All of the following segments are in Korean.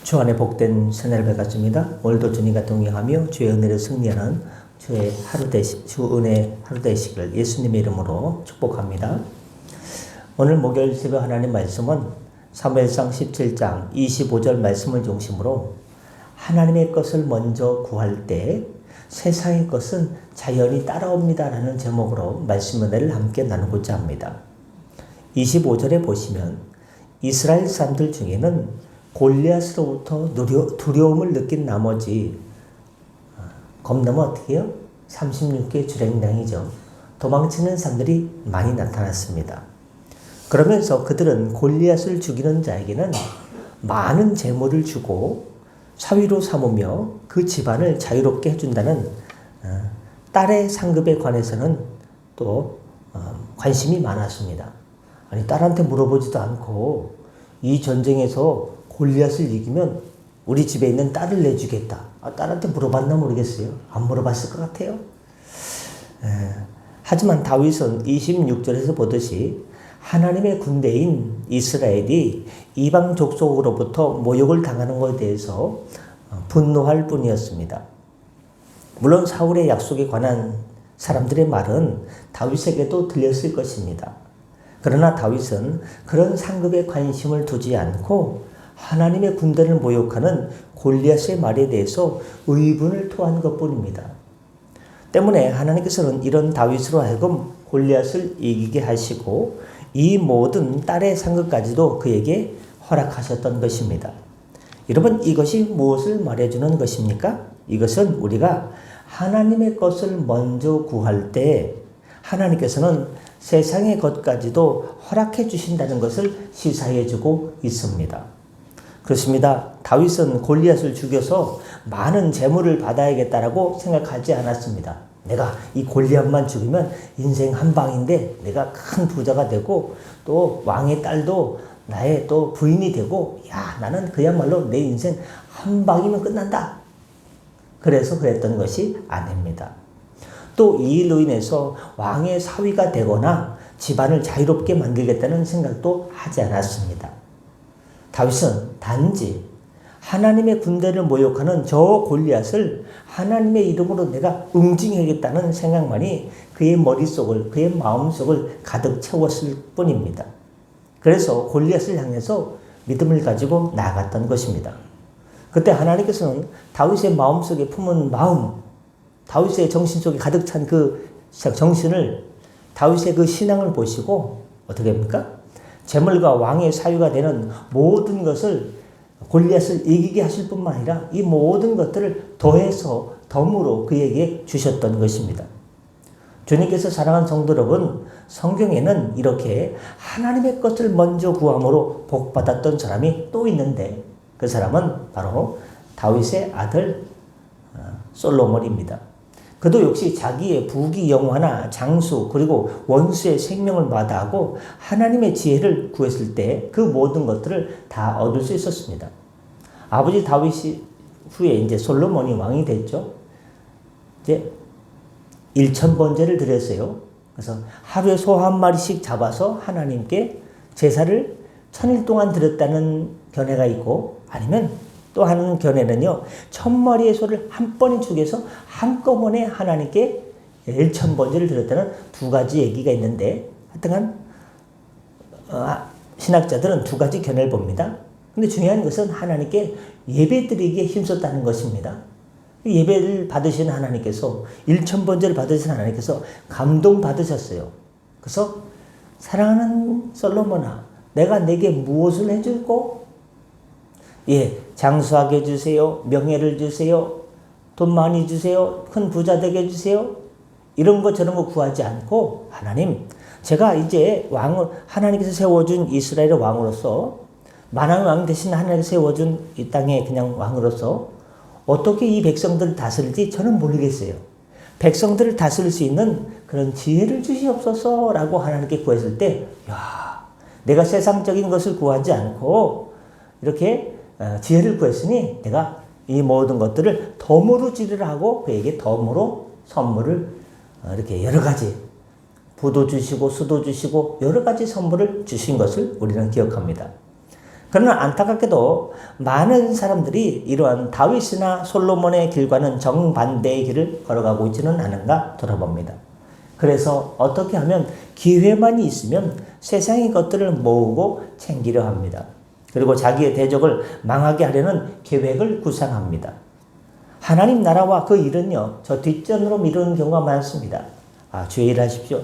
주 안에 복된 새날을 밝았습니다. 오늘도 주님과 동행하며 주의 은혜를 승리하는 주 은혜 하루 되시기를 예수님의 이름으로 축복합니다. 오늘 목요일 새벽 하나님 말씀은 사무엘상 17장 25절 말씀을 중심으로 하나님의 것을 먼저 구할 때 세상의 것은 자연히 따라옵니다 라는 제목으로 말씀 은혜를 함께 나누고자 합니다. 25절에 보시면 이스라엘 사람들 중에는 골리앗으로부터 두려움을 느낀 나머지 겁나면 어떻게 해요? 36개 주랭량이죠. 도망치는 사람들이 많이 나타났습니다. 그러면서 그들은 골리앗을 죽이는 자에게는 많은 재물을 주고 사위로 삼으며 그 집안을 자유롭게 해준다는 딸의 상급에 관해서는 또 관심이 많았습니다. 아니 딸한테 물어보지도 않고 이 전쟁에서 골리앗을 이기면 우리 집에 있는 딸을 내주겠다. 딸한테 물어봤나 모르겠어요. 안 물어봤을 것 같아요. 하지만 다윗은 26절에서 보듯이 하나님의 군대인 이스라엘이 이방 족속으로부터 모욕을 당하는 것에 대해서 분노할 뿐이었습니다. 물론 사울의 약속에 관한 사람들의 말은 다윗에게도 들렸을 것입니다. 그러나 다윗은 그런 상급에 관심을 두지 않고 하나님의 군대를 모욕하는 골리앗의 말에 대해서 의분을 토한 것뿐입니다. 때문에 하나님께서는 이런 다윗으로 하여금 골리앗을 이기게 하시고 이 모든 딸의 상급까지도 그에게 허락하셨던 것입니다. 여러분, 이것이 무엇을 말해주는 것입니까? 이것은 우리가 하나님의 것을 먼저 구할 때 하나님께서는 세상의 것까지도 허락해 주신다는 것을 시사해 주고 있습니다. 그렇습니다. 다윗은 골리앗을 죽여서 많은 재물을 받아야겠다라고 생각하지 않았습니다. 내가 이 골리앗만 죽이면 인생 한 방인데 내가 큰 부자가 되고 또 왕의 딸도 나의 또 부인이 되고 나는 그야말로 내 인생 한 방이면 끝난다. 그래서 그랬던 것이 아닙니다. 또 이 일로 인해서 왕의 사위가 되거나 집안을 자유롭게 만들겠다는 생각도 하지 않았습니다. 다윗은 단지 하나님의 군대를 모욕하는 저 골리앗을 하나님의 이름으로 내가 응징해야겠다는 생각만이 그의 머릿속을, 그의 마음속을 가득 채웠을 뿐입니다. 그래서 골리앗을 향해서 믿음을 가지고 나아갔던 것입니다. 그때 하나님께서는 다윗의 마음속에 품은 마음, 다윗의 정신 속에 가득 찬 그 정신을, 다윗의 그 신앙을 보시고 어떻게 합니까? 재물과 왕의 사유가 되는 모든 것을 골리앗을 이기게 하실 뿐만 아니라 이 모든 것들을 더해서 덤으로 그에게 주셨던 것입니다. 주님께서 사랑하는 성도 여러분, 성경에는 이렇게 하나님의 것을 먼저 구함으로 복받았던 사람이 또 있는데 그 사람은 바로 다윗의 아들 솔로몬입니다. 그도 역시 자기의 부귀 영화나 장수 그리고 원수의 생명을 마다하고 하나님의 지혜를 구했을 때 그 모든 것들을 다 얻을 수 있었습니다. 아버지 다윗이 후에 이제 솔로몬이 왕이 됐죠. 이제 1000번제를 드렸어요. 그래서 하루에 소 한 마리씩 잡아서 하나님께 제사를 1000일 동안 드렸다는 견해가 있고, 아니면 또 하는 견해는요, 1000마리의 소를 한 번에 죽여서 한꺼번에 하나님께 1000번제를 드렸다는 두 가지 얘기가 있는데, 하여튼간 신학자들은 두 가지 견해를 봅니다. 근데 중요한 것은 하나님께 예배드리기에 힘썼다는 것입니다. 예배를 받으신 하나님께서, 1000번제를 받으신 하나님께서 감동받으셨어요. 그래서 사랑하는 솔로몬아, 내가 내게 무엇을 해줄꼬? 장수하게 해주세요. 명예를 주세요. 돈 많이 주세요. 큰 부자 되게 해주세요. 이런 거 저런 거 구하지 않고, 하나님, 제가 이제 하나님께서 세워준 이스라엘의 왕으로서, 만왕의 왕 대신 하나님께서 세워준 이 땅의 그냥 왕으로서 어떻게 이 백성들을 다스릴지 저는 모르겠어요. 백성들을 다스릴 수 있는 그런 지혜를 주시옵소서라고 하나님께 구했을 때, 내가 세상적인 것을 구하지 않고 이렇게 지혜를 구했으니 내가 이 모든 것들을 덤으로 지르라 하고 그에게 덤으로 선물을 이렇게 여러 가지 부도 주시고 수도 주시고 여러 가지 선물을 주신 것을 우리는 기억합니다. 그러나 안타깝게도 많은 사람들이 이러한 다윗이나 솔로몬의 길과는 정반대의 길을 걸어가고 있지는 않은가 돌아봅니다. 그래서 어떻게 하면 기회만 있으면 세상의 것들을 모으고 챙기려 합니다. 그리고 자기의 대적을 망하게 하려는 계획을 구상합니다. 하나님 나라와 그 일은요, 저 뒷전으로 미루는 경우가 많습니다. 주의 일 하십시오.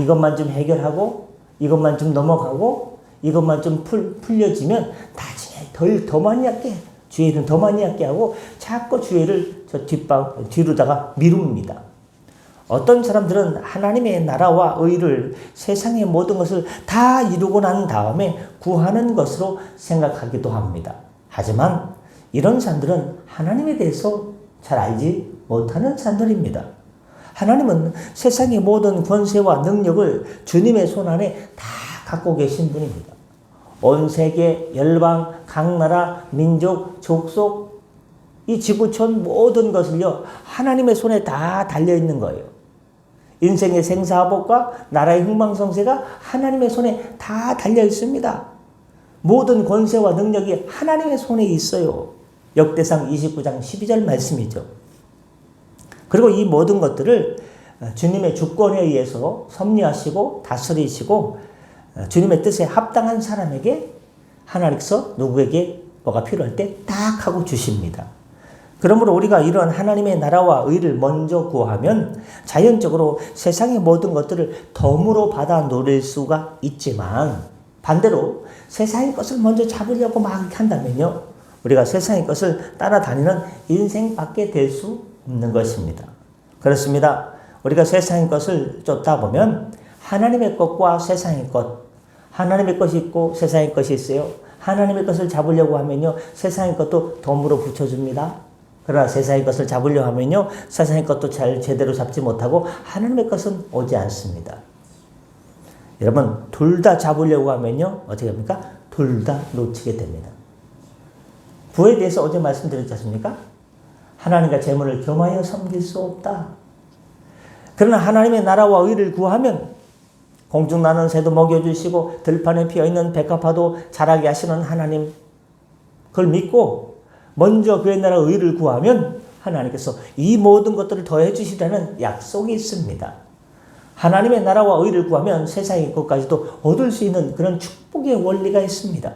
이것만 좀 해결하고, 이것만 좀 넘어가고, 이것만 좀 풀려지면 나중에 더 많이 할게. 주의 일은 더 많이 할게 하고, 자꾸 주의 일을 저 뒤로다가 미룹니다. 어떤 사람들은 하나님의 나라와 의를 세상의 모든 것을 다 이루고 난 다음에 구하는 것으로 생각하기도 합니다. 하지만 이런 사람들은 하나님에 대해서 잘 알지 못하는 사람들입니다. 하나님은 세상의 모든 권세와 능력을 주님의 손 안에 다 갖고 계신 분입니다. 온 세계, 열방, 각 나라, 민족, 족속, 이 지구촌 모든 것을요, 하나님의 손에 다 달려있는 거예요. 인생의 생사복과 나라의 흥망성쇠가 하나님의 손에 다 달려있습니다. 모든 권세와 능력이 하나님의 손에 있어요. 역대상 29장 12절 말씀이죠. 그리고 이 모든 것들을 주님의 주권에 의해서 섭리하시고 다스리시고 주님의 뜻에 합당한 사람에게 하나님께서 누구에게 뭐가 필요할 때 딱 하고 주십니다. 그러므로 우리가 이런 하나님의 나라와 의를 먼저 구하면 자연적으로 세상의 모든 것들을 덤으로 받아 누릴 수가 있지만 반대로 세상의 것을 먼저 잡으려고 막 한다면요, 우리가 세상의 것을 따라다니는 인생밖에 될 수 없는 것입니다. 그렇습니다. 우리가 세상의 것을 쫓다 보면 하나님의 것과 세상의 것, 하나님의 것이 있고 세상의 것이 있어요. 하나님의 것을 잡으려고 하면요, 세상의 것도 덤으로 붙여줍니다. 그러나 세상의 것을 잡으려고 하면요, 세상의 것도 잘 제대로 잡지 못하고 하나님의 것은 오지 않습니다. 여러분, 둘 다 잡으려고 하면요, 어떻게 합니까? 둘 다 놓치게 됩니다. 부에 대해서 어제 말씀드렸지 않습니까? 하나님과 재물을 겸하여 섬길 수 없다. 그러나 하나님의 나라와 의를 구하면 공중 나는 새도 먹여주시고 들판에 피어있는 백합화도 자라게 하시는 하나님, 그걸 믿고 먼저 그의 나라 의를 구하면 하나님께서 이 모든 것들을 더해 주시라는 약속이 있습니다. 하나님의 나라와 의를 구하면 세상의 것까지도 얻을 수 있는 그런 축복의 원리가 있습니다.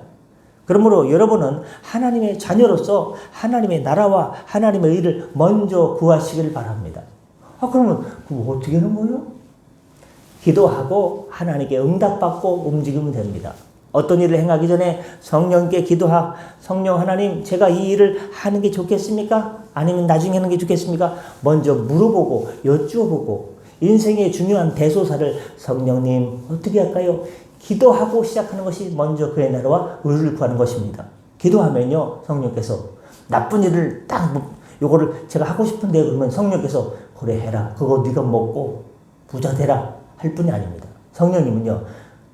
그러므로 여러분은 하나님의 자녀로서 하나님의 나라와 하나님의 의를 먼저 구하시길 바랍니다. 그러면 그거 어떻게 하는 거예요? 기도하고 하나님께 응답받고 움직이면 됩니다. 어떤 일을 행하기 전에 성령께 성령 하나님, 제가 이 일을 하는 게 좋겠습니까? 아니면 나중에 하는 게 좋겠습니까? 먼저 물어보고 여쭈어보고 인생의 중요한 대소사를 성령님 어떻게 할까요? 기도하고 시작하는 것이 먼저 그의 나라와 의를 구하는 것입니다. 기도하면요, 성령께서 나쁜 일을 요거를 제가 하고 싶은데 그러면 성령께서 그래 해라. 그거 네가 먹고 부자 되라 할 뿐이 아닙니다. 성령님은요,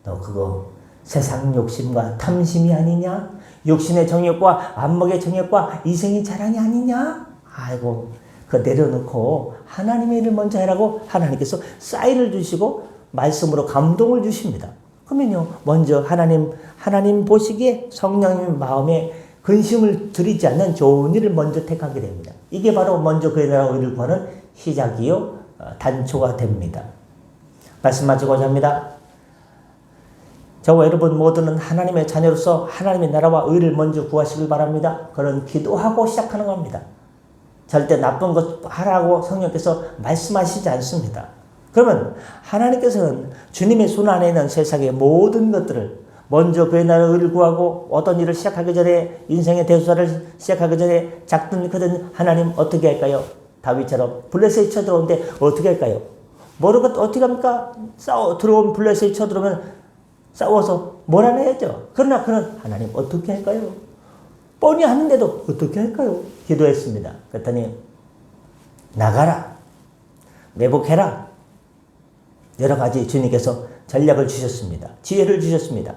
너 그거 세상 욕심과 탐심이 아니냐? 육신의 정욕과 안목의 정욕과 이생의 자랑이 아니냐? 아이고, 그거 내려놓고 하나님의 일을 먼저 해라고 하나님께서 사인을 주시고 말씀으로 감동을 주십니다. 그러면요, 먼저 하나님 보시기에 성령님 마음에 근심을 들이지 않는 좋은 일을 먼저 택하게 됩니다. 이게 바로 먼저 그의 나라와 의를 구하는 시작이요, 단초가 됩니다. 말씀 마치고자 합니다. 저와 여러분 모두는 하나님의 자녀로서 하나님의 나라와 의를 먼저 구하시길 바랍니다. 그런 기도하고 시작하는 겁니다. 절대 나쁜 것 하라고 성령께서 말씀하시지 않습니다. 그러면 하나님께서는 주님의 손 안에 있는 세상의 모든 것들을 먼저 그의 나라의 의를 구하고 어떤 일을 시작하기 전에 인생의 대소사를 시작하기 전에 작든 크든 하나님 어떻게 할까요? 다윗처럼 블레셋이 쳐들어오는데 어떻게 할까요? 모르고 어떻게 합니까? 들어온 블레셋이 쳐들어오면 싸워서 몰아내야죠. 그러나 그는 하나님 어떻게 할까요? 뻔히 하는데도 어떻게 할까요? 기도했습니다. 그랬더니 나가라, 매복해라. 여러 가지 주님께서 전략을 주셨습니다. 지혜를 주셨습니다.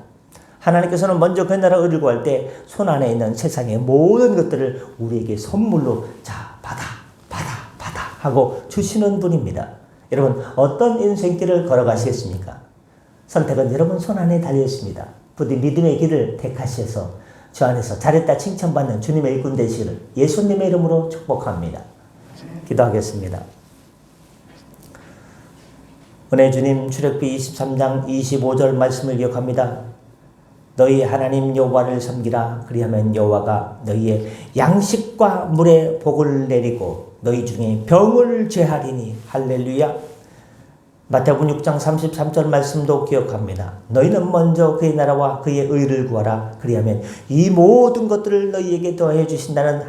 하나님께서는 먼저 그 나라 의를 구할 때 손 안에 있는 세상의 모든 것들을 우리에게 선물로 자 받아 하고 주시는 분입니다. 여러분 어떤 인생길을 걸어가시겠습니까? 선택은 여러분 손 안에 달려 있습니다. 부디 믿음의 길을 택하셔서 저 안에서 잘했다 칭찬받는 주님의 일꾼 되시기를 예수님의 이름으로 축복합니다. 기도하겠습니다. 은혜 주님 출애굽기 23장 25절 말씀을 기억합니다. 너희 하나님 여호와를 섬기라. 그리하면 여호와가 너희의 양식과 물의 복을 내리고 너희 중에 병을 제하리니. 할렐루야. 마태복음 6장 33절 말씀도 기억합니다. 너희는 먼저 그의 나라와 그의 의를 구하라. 그리하면 이 모든 것들을 너희에게 더해 주신다는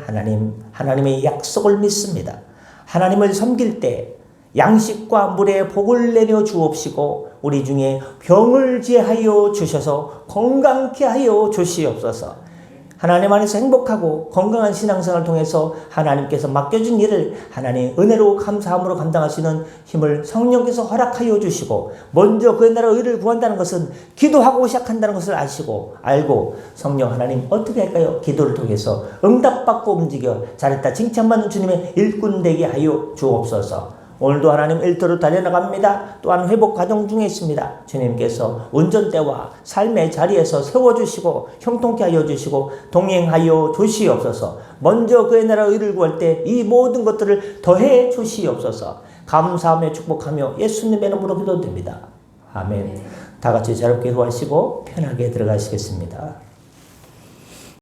하나님의 약속을 믿습니다. 하나님을 섬길 때 양식과 물의 복을 내려 주옵시고 우리 중에 병을 제하여 주셔서 건강케 하여 주시옵소서. 하나님 안에서 행복하고 건강한 신앙생활을 통해서 하나님께서 맡겨준 일을 하나님의 은혜로 감사함으로 감당할 수 있는 힘을 성령께서 허락하여 주시고 먼저 그의 나라 의를 구한다는 것은 기도하고 시작한다는 것을 알고 성령 하나님 어떻게 할까요? 기도를 통해서 응답받고 움직여 잘했다 칭찬받는 주님의 일꾼 되게 하여 주옵소서. 오늘도 하나님 일터로 달려나갑니다. 또한 회복 과정 중에 있습니다. 주님께서 운전대와 삶의 자리에서 세워주시고 형통케 하여 주시고 동행하여 주시옵소서. 먼저 그의 나라 의를 구할 때 이 모든 것들을 더해 주시옵소서. 감사하며 축복하며 예수님의 이름으로 기도드립니다. 아멘. 다 같이 자유롭게 기도하시고 편하게 들어가시겠습니다.